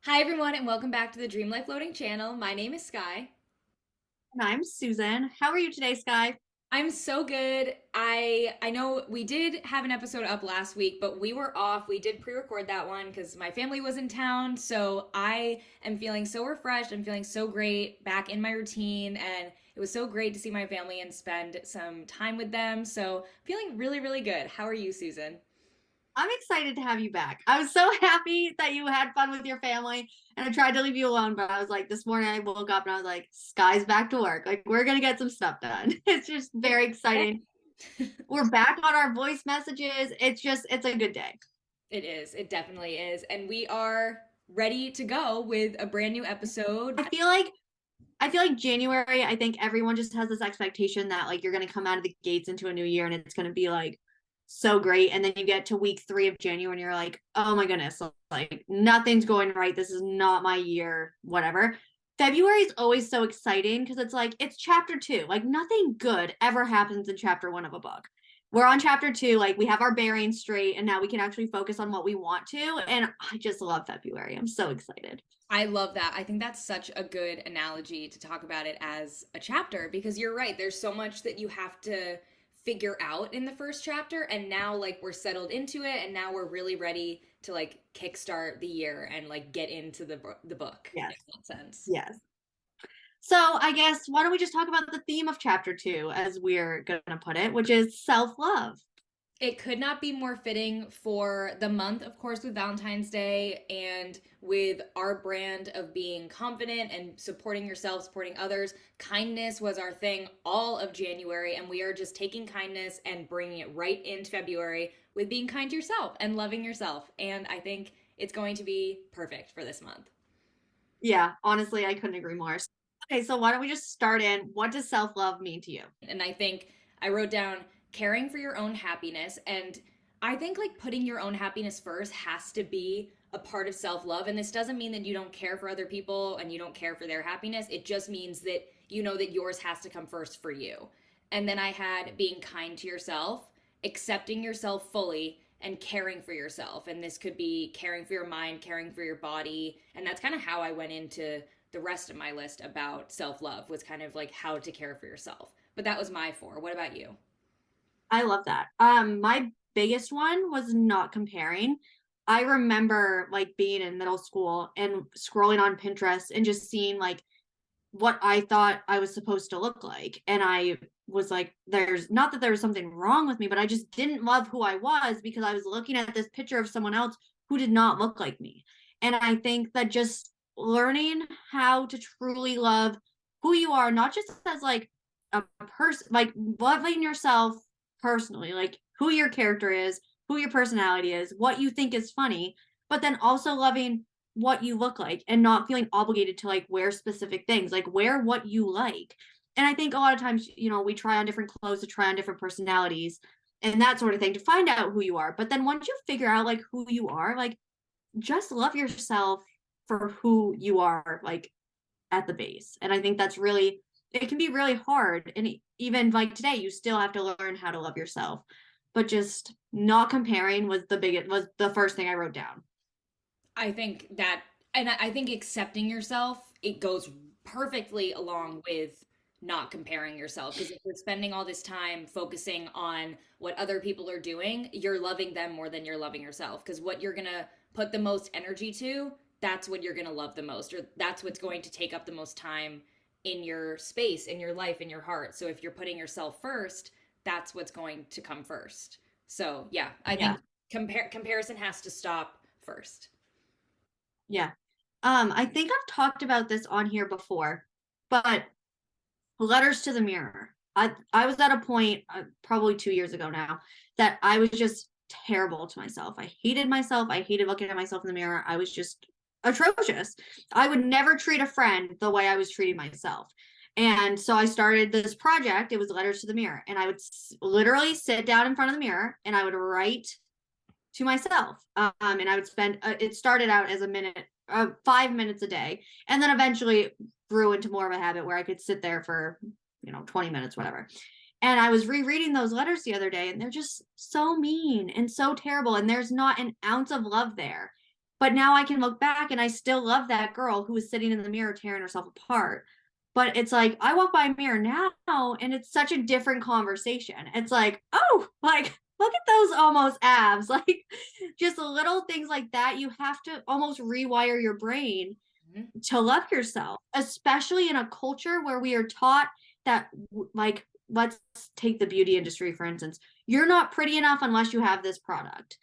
Hi, everyone, and welcome back to the Dream Life Loading channel. My name is Skye. And I'm Susan. How are you today, Skye? I'm so good. I know we did have an episode up last week, but we were off. We did pre-record that one because my family was in town. So I am feeling so refreshed. I'm feeling so great back in my routine, and it was so great to see my family and spend some time with them. So feeling really, really good. How are you, Susan? I'm excited to have you back. I was so happy that you had fun with your family, and I tried to leave you alone, but I was like, this morning I woke up and I was like, Skye's back to work. Like, we're gonna get some stuff done. It's just very exciting. We're back on our voice messages. It's a good day. It is. It definitely is. And we are ready to go with a brand new episode. I feel like I feel like January, I think everyone just has this expectation that like you're gonna come out of the gates into a new year and it's gonna be like so great. And then you get to week 3 of January and you're like, oh my goodness, like nothing's going right. This is not my year, whatever. February is always so exciting because it's like it's chapter 2. Like nothing good ever happens in chapter 1 of a book. We're on chapter 2, like we have our bearings straight and now we can actually focus on what we want to. And I just love February. I'm so excited. I love that. I think that's such a good analogy to talk about it as a chapter because you're right. There's so much that you have to figure out in the first chapter, and now like we're settled into it, and now we're really ready to like kickstart the year and like get into the book. Yes. If that makes sense. Yes. So I guess why don't we just talk about the theme of chapter 2, as we're gonna put it, which is self-love. It could not be more fitting for the month, of course, with Valentine's Day and with our brand of being confident and supporting yourself, supporting others. Kindness was our thing all of January, and we are just taking kindness and bringing it right into February with being kind to yourself and loving yourself. And I think it's going to be perfect for this month. Yeah, honestly, I couldn't agree more. Okay, so why don't we just start in what does self-love mean to you? And I think I wrote down caring for your own happiness. And I think like putting your own happiness first has to be a part of self love. And this doesn't mean that you don't care for other people and you don't care for their happiness. It just means that you know that yours has to come first for you. And then I had being kind to yourself, accepting yourself fully, and caring for yourself. And this could be caring for your mind, caring for your body. And that's kind of how I went into the rest of my list about self love, was kind of like how to care for yourself. But that was my four. What about you? I love that. My biggest one was not comparing. I remember like being in middle school and scrolling on Pinterest and just seeing like what I thought I was supposed to look like. And I was like, there's not that there was something wrong with me, but I just didn't love who I was because I was looking at this picture of someone else who did not look like me. And I think that just learning how to truly love who you are, not just as like a person, like loving yourself personally, like who your character is, who your personality is, what you think is funny, but then also loving what you look like and not feeling obligated to like wear specific things, like wear what you like. And I think a lot of times, we try on different clothes to try on different personalities and that sort of thing to find out who you are. But then once you figure out like who you are, like just love yourself for who you are, like at the base. And I think that's really, it can be really hard. And even like today, you still have to learn how to love yourself. But just not comparing was the first thing I wrote down. I think that, and I think accepting yourself, it goes perfectly along with not comparing yourself. Because if you're spending all this time focusing on what other people are doing, you're loving them more than you're loving yourself. Because what you're going to put the most energy to, that's what you're going to love the most, or that's what's going to take up the most time in your space, in your life, in your heart. So if you're putting yourself first, that's what's going to come first. So yeah, I Yeah. think comparison has to stop first. Yeah. I think I've talked about this on here before, but letters to the mirror. I was at a point probably 2 years ago now that I was just terrible to myself. I hated myself. I hated looking at myself in the mirror. I was just atrocious. I would never treat a friend the way I was treating myself. And so I started this project. It was letters to the mirror, and I would literally sit down in front of the mirror and I would write to myself. And I would spend, it started out as 5 minutes a day. And then eventually grew into more of a habit where I could sit there for, 20 minutes, whatever. And I was rereading those letters the other day and they're just so mean and so terrible. And there's not an ounce of love there. But now I can look back and I still love that girl who was sitting in the mirror tearing herself apart. But it's like I walk by a mirror now and it's such a different conversation. It's like, oh, like look at those almost abs. Like just little things like that. You have to almost rewire your brain Mhm. to love yourself, especially in a culture where we are taught that, like, let's take the beauty industry, for instance. You're not pretty enough unless you have this product.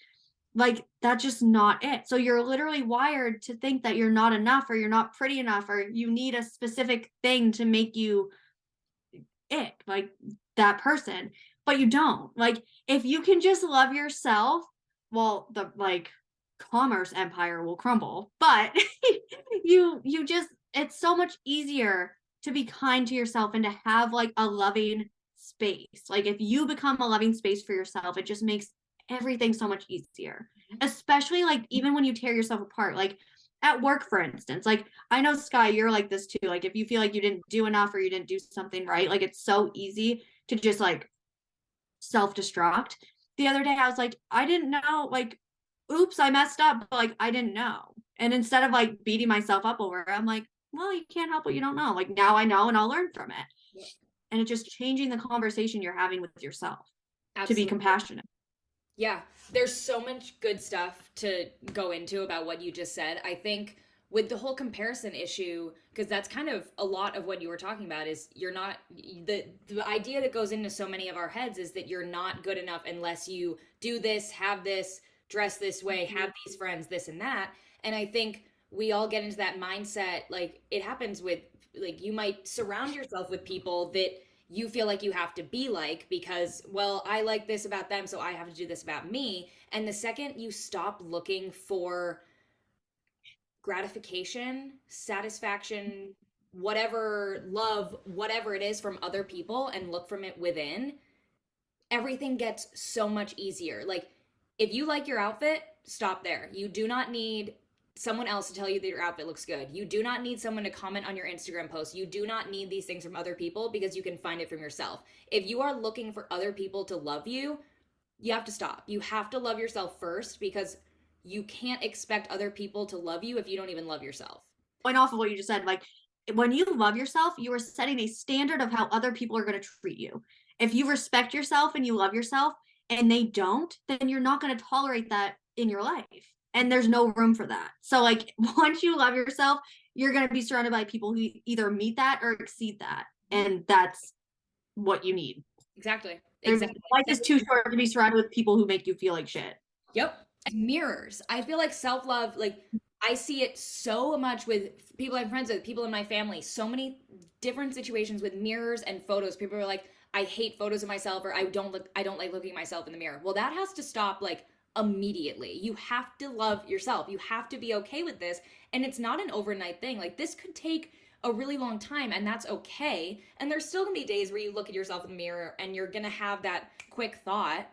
Like, that's just not it. So you're literally wired to think that you're not enough or you're not pretty enough or you need a specific thing to make you it, like that person, but you don't. Like, if you can just love yourself, well, the like commerce empire will crumble. But you just it's so much easier to be kind to yourself and to have like a loving space. Like if you become a loving space for yourself, it just makes everything so much easier. Especially like even when you tear yourself apart. Like at work, for instance, like I know Skye, you're like this too. Like if you feel like you didn't do enough or you didn't do something right, like it's so easy to just like self-destruct. The other day I was like, I didn't know, like, oops, I messed up, but like I didn't know. And instead of like beating myself up over it, I'm like, well, you can't help what you don't know. Like now I know and I'll learn from it. Yeah. And it's just changing the conversation you're having with yourself to be Absolutely. compassionate. Yeah, there's so much good stuff to go into about what you just said. I think with the whole comparison issue, because that's kind of a lot of what you were talking about, is you're not the idea that goes into so many of our heads is that you're not good enough unless you do this, have this, dress this way, Mhm. have these friends, this and that. And I think we all get into that mindset. Like it happens with, like, you might surround yourself with people that you feel like you have to be like because, well, I like this about them, so I have to do this about me. And the second you stop looking for gratification, satisfaction, whatever, love, whatever it is from other people, and look from it within, everything gets so much easier. Like, if you like your outfit, stop there. You do not need someone else to tell you that your outfit looks good. You do not need someone to comment on your Instagram post. You do not need these things from other people because you can find it from yourself. If you are looking for other people to love you have to stop. You have to love yourself first because you can't expect other people to love you if you don't even love yourself. Going off of what you just said, like when you love yourself, you are setting a standard of how other people are going to treat you. If you respect yourself and you love yourself and they don't, then you're not going to tolerate that in your life. And there's no room for that. So, like, once you love yourself, you're going to be surrounded by people who either meet that or exceed that. And that's what you need. Exactly. There's Exactly. life is too short to be surrounded with people who make you feel like shit. Yep. Mirrors. I feel like self love, like, I see it so much with people I'm friends with, people in my family, so many different situations with mirrors and photos. People are like, I hate photos of myself, or I don't like looking at myself in the mirror. Well, that has to stop like immediately. You have to love yourself. You have to be okay with this. And it's not an overnight thing. Like, this could take a really long time, and that's okay. And there's still gonna be days where you look at yourself in the mirror and you're gonna have that quick thought,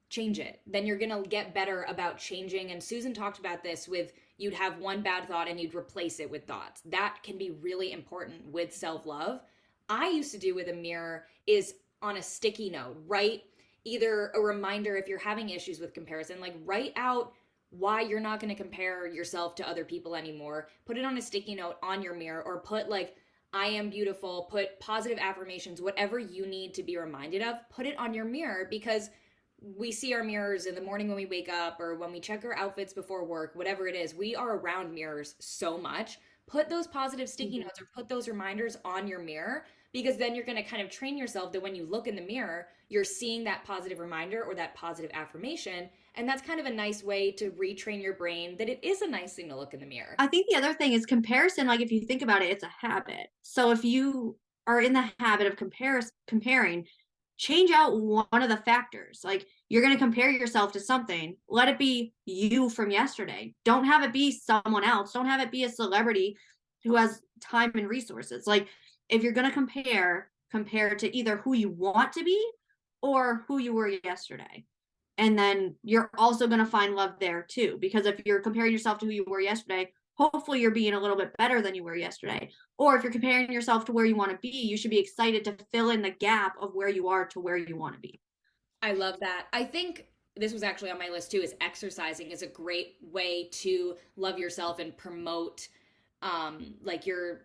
change it. Then you're going to get better about changing. And Susan talked about this with, you'd have one bad thought and you'd replace it with thoughts. That can be really important with self-love. I used to do with a mirror is on a sticky note, write either a reminder if you're having issues with comparison, like write out why you're not going to compare yourself to other people anymore. Put it on a sticky note on your mirror, or put like, I am beautiful, put positive affirmations, whatever you need to be reminded of, put it on your mirror, because we see our mirrors in the morning when we wake up or when we check our outfits before work, whatever it is, we are around mirrors so much. Put those positive sticky Mhm. notes or put those reminders on your mirror, because then you're going to kind of train yourself that when you look in the mirror, you're seeing that positive reminder or that positive affirmation. And that's kind of a nice way to retrain your brain that it is a nice thing to look in the mirror. I think the other thing is comparison. Like if you think about it, it's a habit. So if you are in the habit of comparing, change out one of the factors. Like you're going to compare yourself to something. Let it be you from yesterday. Don't have it be someone else. Don't have it be a celebrity who has time and resources. Like if you're going to compare to either who you want to be or who you were yesterday. And then you're also going to find love there too, because if you're comparing yourself to who you were yesterday, hopefully you're being a little bit better than you were yesterday. Or if you're comparing yourself to where you want to be, you should be excited to fill in the gap of where you are to where you want to be. I love that. I think this was actually on my list too, is exercising is a great way to love yourself and promote like your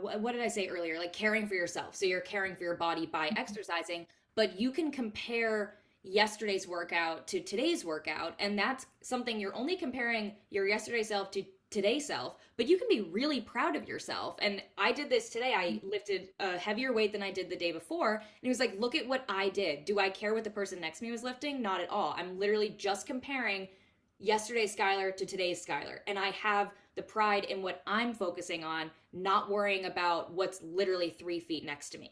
what did I say earlier? Like caring for yourself. So you're caring for your body by exercising, but you can compare yesterday's workout to today's workout, and that's something you're only comparing your yesterday self to today's self, but you can be really proud of yourself. And I did this today. I lifted a heavier weight than I did the day before, and it was like, look at what I did. Do I care what the person next to me was lifting? Not at all. I'm literally just comparing yesterday's Skylar to today's Skylar, and I have the pride in what I'm focusing on, not worrying about what's literally 3 feet next to me.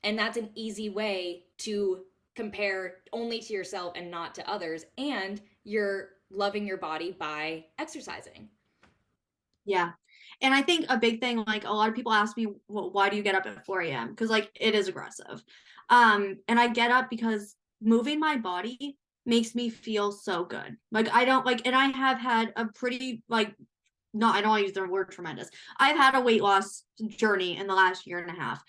And that's an easy way to compare only to yourself and not to others. And you're loving your body by exercising. Yeah. And I think a big thing, like a lot of people ask me, well, why do you get up at 4 a.m.? Because like it is aggressive. And I get up because moving my body makes me feel so good. Like I don't like, and I have had a pretty like, no, I don't want to use the word tremendous. I've had a weight loss journey in the last year and a half,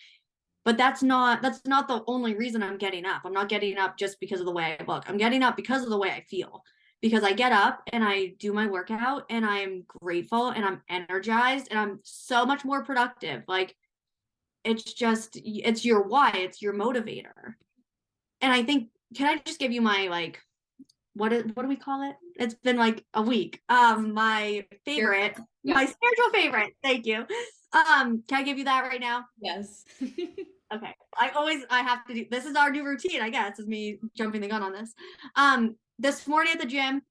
but that's not the only reason I'm getting up. I'm not getting up just because of the way I look. I'm getting up because of the way I feel. Because I get up and I do my workout and I'm grateful and I'm energized and I'm so much more productive. Like it's your why, it's your motivator. And I think, can I just give you my like what do we call it? It's been like a week. My favorite, Yeah. my spiritual favorite. Thank you. Can I give you that right now? Yes. Okay. I have to do, this is our new routine, I guess, is me jumping the gun on this. This morning at the gym,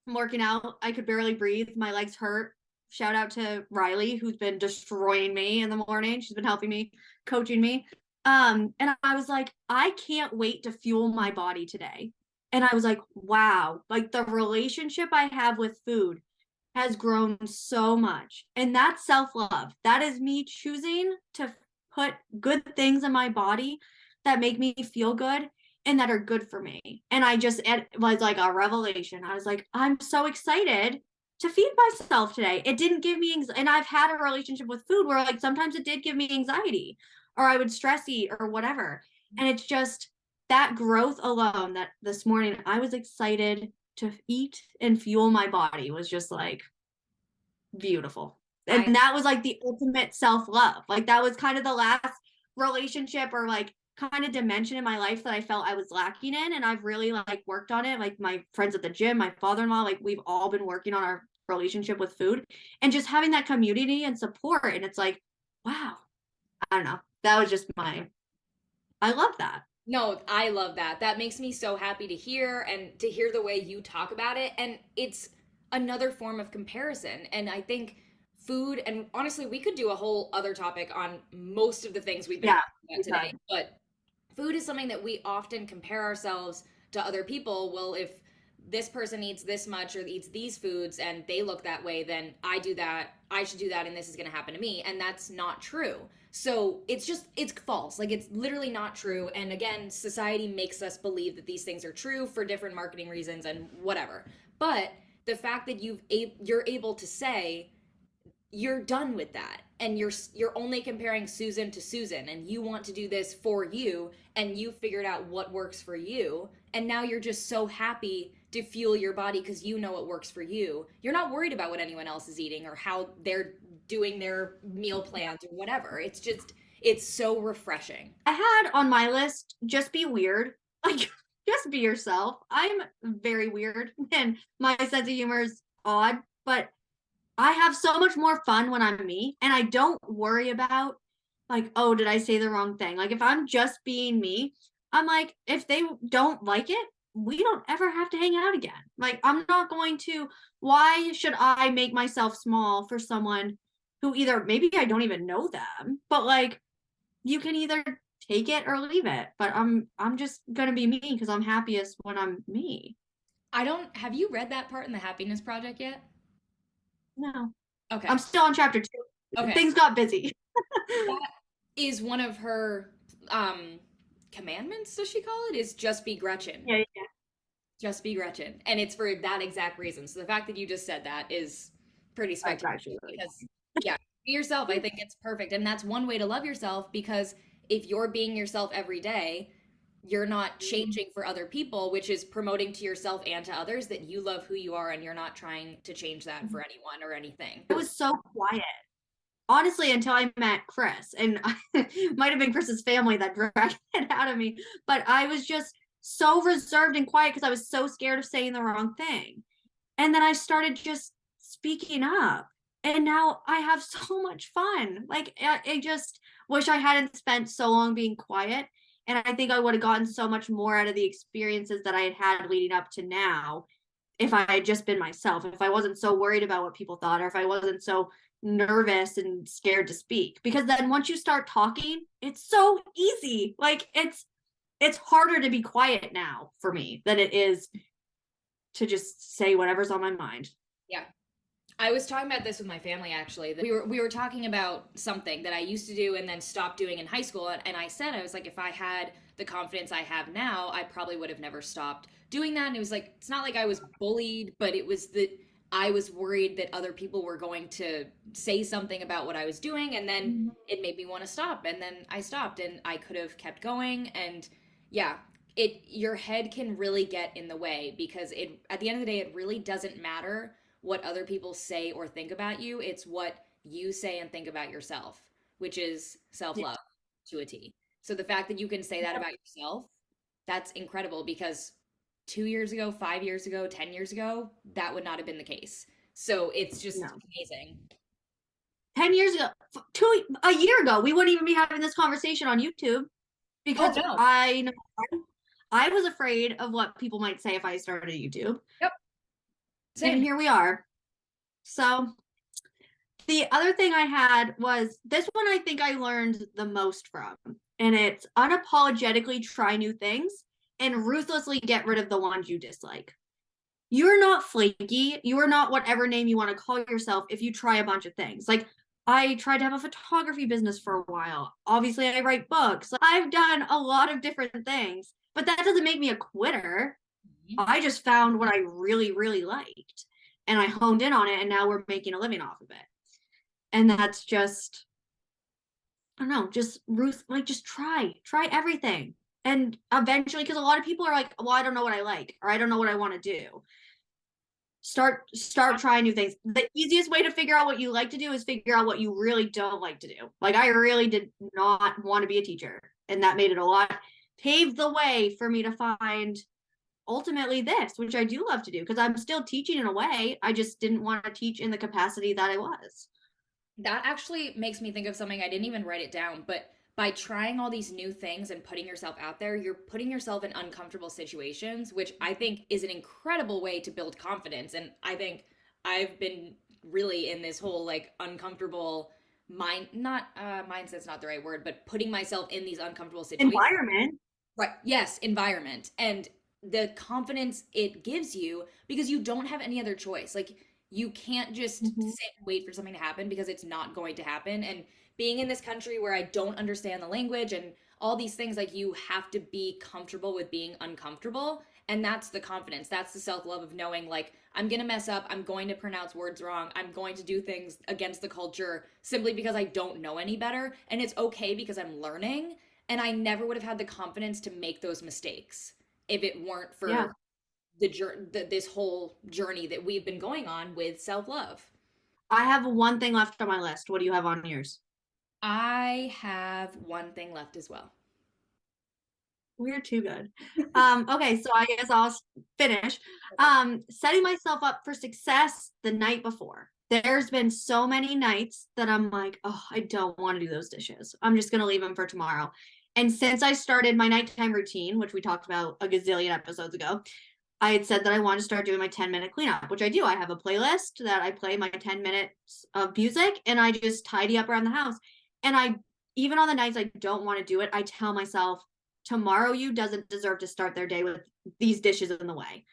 I'm working out. I could barely breathe. My legs hurt. Shout out to Riley, who's been destroying me in the morning. She's been helping me, coaching me. And I was like, I can't wait to fuel my body today. And I was like, wow, like the relationship I have with food has grown so much. And that's self-love. That is me choosing to put good things in my body that make me feel good and that are good for me. And it was like a revelation. I was like, I'm so excited to feed myself today. It didn't give me anxiety. And I've had a relationship with food where like sometimes it did give me anxiety or I would stress eat or whatever. And it's just that growth alone that this morning I was excited to eat and fuel my body was just like beautiful. And that was like the ultimate self-love. Like that was kind of the last relationship or like kind of dimension in my life that I felt I was lacking in. And I've really like worked on it. Like my friends at the gym, my father-in-law, like we've all been working on our relationship with food and just having that community and support. And it's like, wow, I don't know. That was just I love that. No, I love that. That makes me so happy to hear and to hear the way you talk about it. And it's another form of comparison. And I think food, and honestly, we could do a whole other topic on most of the things we've been talking about today, but food is something that we often compare ourselves to other people. Well, if this person eats this much or eats these foods and they look that way, then I do that, I should do that, and this is going to happen to me. And that's not true. So it's false. Like it's literally not true. And again, society makes us believe that these things are true for different marketing reasons and whatever. But the fact that you're able to say you're done with that and you're only comparing Susan to Susan and you want to do this for you and you figured out what works for you and now you're just so happy to fuel your body because you know what works for you. You're not worried about what anyone else is eating or how they're doing their meal plans or whatever. It's so refreshing. I had on my list just be weird. Like just be yourself. I'm very weird and my sense of humor is odd, but I have so much more fun when I'm me and I don't worry about like, oh, did I say the wrong thing? Like if I'm just being me, I'm like, if they don't like it, we don't ever have to hang out again. Like I'm not going to, why should I make myself small for someone who either maybe I don't even know them, but like you can either take it or leave it. But I'm just gonna be me because I'm happiest when I'm me. Have you read that part in the Happiness Project yet? No. Okay. I'm still on chapter 2. Okay. Things got busy. That is one of her commandments, does she call it? Is just be Gretchen. Yeah. Just be Gretchen. And it's for that exact reason. So the fact that you just said that is pretty spectacular. Because yeah, be yourself. I think it's perfect. And that's one way to love yourself because if you're being yourself every day, you're not changing for other people, which is promoting to yourself and to others that you love who you are and you're not trying to change that for anyone or anything. I was so quiet, honestly, until I met Chris, and it might have been Chris's family that dragged it out of me, but I was just so reserved and quiet because I was so scared of saying the wrong thing. And then I started just speaking up, and now I have so much fun. Like I just wish I hadn't spent so long being quiet, and I think I would have gotten so much more out of the experiences that I had had leading up to now if I had just been myself, if I wasn't so worried about what people thought, or if I wasn't so nervous and scared to speak. Because then once you start talking, it's so easy. Like it's harder to be quiet now for me than it is to just say whatever's on my mind. Yeah. I was talking about this with my family actually. That we were talking about something that I used to do and then stopped doing in high school, and I said I was like, if I had the confidence I have now, I probably would have never stopped doing that. And it was like it's not like I was bullied, but it was that I was worried that other people were going to say something about what I was doing, and then it made me want to stop, and then I stopped, and I could have kept going. And yeah, it your head can really get in the way because it at the end of the day it really doesn't matter what other people say or think about you. It's what you say and think about yourself, which is self Yeah. love to a T. So the fact that you can say that about yourself, that's incredible because 2 years ago, 5 years ago, 10 years ago, that would not have been the case. So it's just No. amazing. 10 years ago, a year ago, we wouldn't even be having this conversation on YouTube Oh, because no. I know I was afraid of what people might say if I started a YouTube. Yep. And Same. here we are. So the other thing I had was this one I think I learned the most from, and it's unapologetically try new things and ruthlessly get rid of the ones you dislike. You're not flaky. You are not whatever name you want to call yourself if you try a bunch of things. Like I tried to have a photography business for a while. Obviously, I write books. I've done a lot of different things, but that doesn't make me a quitter. I just found what I really, really liked and I honed in on it, and now we're making a living off of it. And that's just, I don't know, just Ruth, like just try everything. And eventually, because a lot of people are like, well, I don't know what I like, or I don't know what I want to do. Start trying new things. The easiest way to figure out what you like to do is figure out what you really don't like to do. Like I really did not want to be a teacher, and that made it a lot, paved the way for me to find ultimately this, which I do love to do because I'm still teaching in a way. I just didn't want to teach in the capacity that I was. That actually makes me think of something. I didn't even write it down, but by trying all these new things and putting yourself out there, you're putting yourself in uncomfortable situations, which I think is an incredible way to build confidence. And I think I've been really in this whole like uncomfortable mind, not mindset's not the right word, but putting myself in these uncomfortable situations. Environment. Right. Yes, environment and the confidence it gives you because you don't have any other choice. Like you can't just Mm-hmm. sit and wait for something to happen because it's not going to happen. And being in this country where I don't understand the language and all these things, like you have to be comfortable with being uncomfortable. And that's the confidence. That's the self-love of knowing like I'm going to mess up, I'm going to pronounce words wrong, I'm going to do things against the culture simply because I don't know any better. And it's okay because I'm learning and I never would have had the confidence to make those mistakes if it weren't Yeah. for this whole journey that we've been going on with self-love. I have one thing left on my list. What do you have on yours? I have one thing left as well. We're too good. Okay, so I guess I'll finish. Setting myself up for success the night before. There's been so many nights that I'm like, oh, I don't want to do those dishes. I'm just gonna leave them for tomorrow. And since I started my nighttime routine, which we talked about a gazillion episodes ago, I had said that I wanted to start doing my 10-minute cleanup, which I do. I have a playlist that I play my 10 minutes of music and I just tidy up around the house. And I, even on the nights I don't want to do it, I tell myself, tomorrow you doesn't deserve to start their day with these dishes in the way.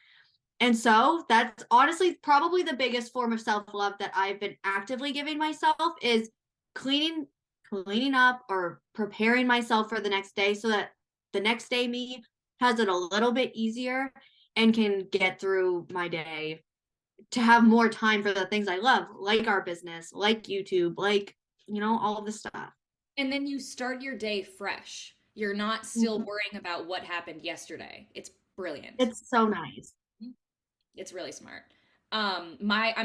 And so that's honestly probably the biggest form of self-love that I've been actively giving myself is cleaning cleaning up or preparing myself for the next day so that the next day me has it a little bit easier and can get through my day to have more time for the things I love, like our business, like YouTube, like, all of the stuff. And then you start your day fresh. You're not still worrying about what happened yesterday. It's brilliant. It's so nice. It's really smart. I'm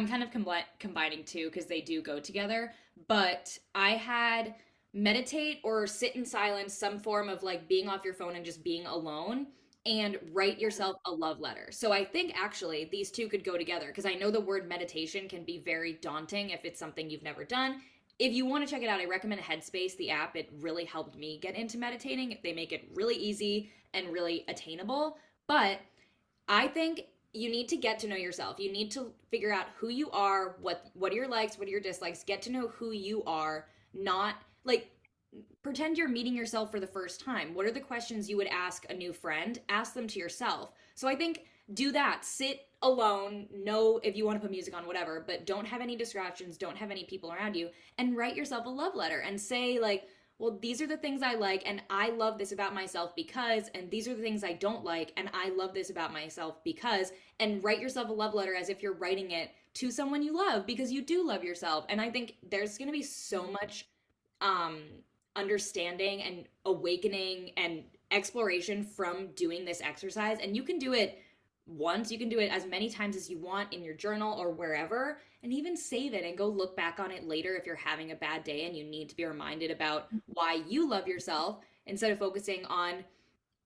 kind of combining two because they do go together. But I had meditate or sit in silence, some form of like being off your phone and just being alone, and write yourself a love letter. So I think actually these two could go together because I know the word meditation can be very daunting if it's something you've never done. If you want to check it out, I recommend Headspace, the app. It really helped me get into meditating. They make it really easy and really attainable. But I think you need to get to know yourself. You need to figure out who you are, what are your likes, what are your dislikes. Get to know who you are, not like pretend you're meeting yourself for the first time. What are the questions you would ask a new friend? Ask them to yourself. So I think do that. Sit alone. Know if you want to put music on, whatever, but don't have any distractions, don't have any people around you, and write yourself a love letter and say, like, well, these are the things I like, and I love this about myself because, and these are the things I don't like, and I love this about myself because, and write yourself a love letter as if you're writing it to someone you love because you do love yourself. And I think there's going to be so much um, understanding and awakening and exploration from doing this exercise. And you can do it once, you can do it as many times as you want in your journal or wherever, and even save it and go look back on it later if you're having a bad day and you need to be reminded about why you love yourself instead of focusing on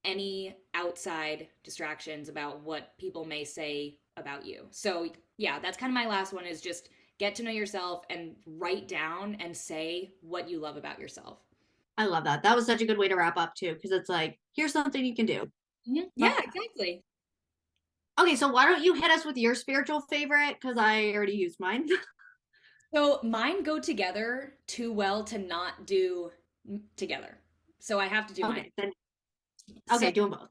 any outside distractions about what people may say about you. So, yeah, that's kind of my last one is just get to know yourself and write down and say what you love about yourself. I love that. That was such a good way to wrap up too, because it's like, here's something you can do. Yeah, exactly. Okay, so why don't you hit us with your spiritual favorite? Because I already used mine. So mine go together too well to not do together. So I have to do mine. Okay, then So, okay, do them both.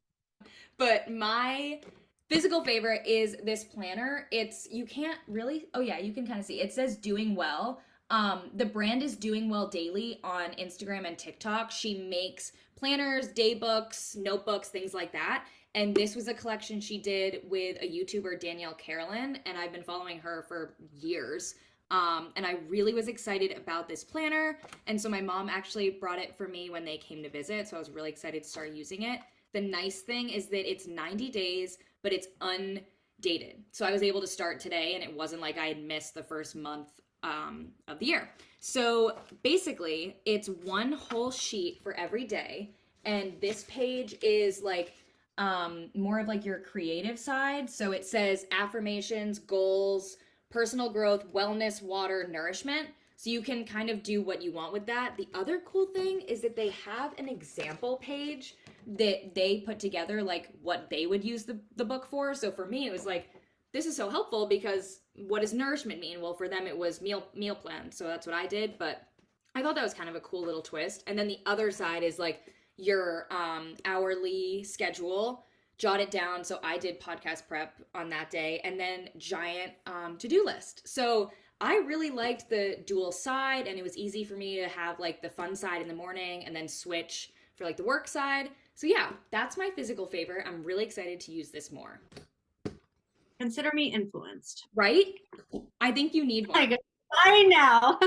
but my physical favorite is this planner. It's you can't really. Oh yeah, you can kind of see. It says doing well. The brand is Doing Well Daily on Instagram and TikTok. She makes planners, day books, notebooks, things like that. And this was a collection she did with a YouTuber, Danielle Carolyn, and I've been following her for years. And I really was excited about this planner. And so my mom actually brought it for me when they came to visit. So I was really excited to start using it. The nice thing is that it's 90 days, but it's undated. So I was able to start today, and it wasn't like I had missed the first month of the year. So basically, it's one whole sheet for every day. And this page is like more of like your creative side. So it says affirmations, goals, personal growth, wellness, water, nourishment. So you can kind of do what you want with that. The other cool thing is that they have an example page that they put together, like what they would use the book for. So for me, it was like, this is so helpful because what does nourishment mean? Well, for them, it was meal plan. So that's what I did. But I thought that was kind of a cool little twist. And then the other side is like your hourly schedule, jot it down. So I did podcast prep on that day, and then giant to-do list. So I really liked the dual side, and it was easy for me to have like the fun side in the morning and then switch for like the work side. So yeah, that's my physical favorite. I'm really excited to use this more. Consider me influenced. Right? I think you need one. I know.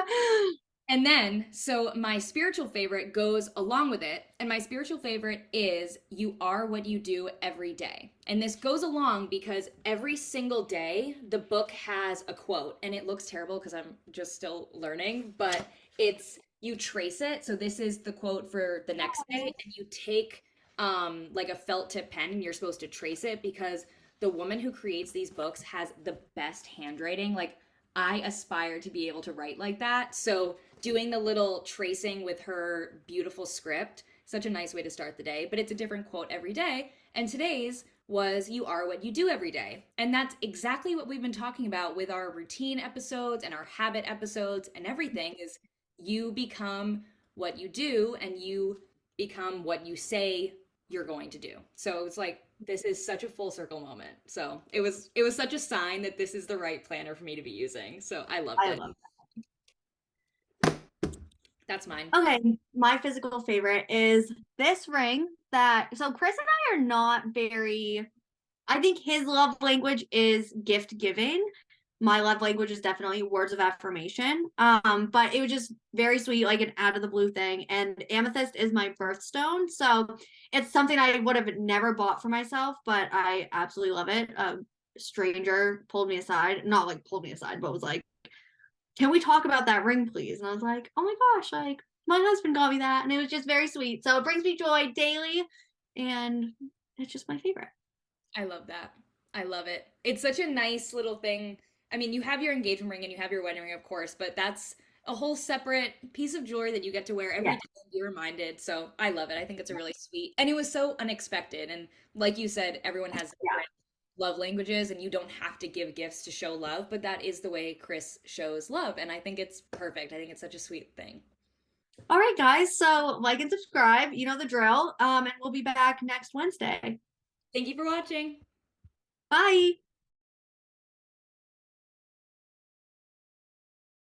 And then, so my spiritual favorite goes along with it. And my spiritual favorite is you are what you do every day. And this goes along because every single day the book has a quote. And it looks terrible because I'm just still learning, but it's you trace it. So this is the quote for the next day. And you take like a felt tip pen and you're supposed to trace it because the woman who creates these books has the best handwriting. Like I aspire to be able to write like that. So doing the little tracing with her beautiful script, such a nice way to start the day, but it's a different quote every day. And today's was you are what you do every day. And that's exactly what we've been talking about with our routine episodes and our habit episodes and everything is you become what you do and you become what you say you're going to do. So it's like this is such a full circle moment. So it was such a sign that this is the right planner for me to be using. So I loved it. Love That's mine. that. Okay, my physical favorite is this ring that so Chris and I are not very I think his love language is gift giving. my love language is definitely words of affirmation. But it was just very sweet, like an out of the blue thing. And amethyst is my birthstone, so it's something I would have never bought for myself, but I absolutely love it. A stranger pulled me aside, not like pulled me aside, but was like, "Can we talk about that ring, please?" And I was like, "Oh my gosh, like my husband got me that," and it was just very sweet. So it brings me joy daily, and it's just my favorite. I love that. I love it. It's such a nice little thing. I mean, you have your engagement ring and you have your wedding ring, of course, but that's a whole separate piece of jewelry that you get to wear every Yeah. day and be reminded. So I love it. I think it's a really sweet, and it was so unexpected. And like you said, everyone has Yeah. different love languages, and you don't have to give gifts to show love, but that is the way Chris shows love. And I think it's perfect. I think it's such a sweet thing. All right, guys. So like and subscribe. You know the drill. And we'll be back next Wednesday. Thank you for watching. Bye.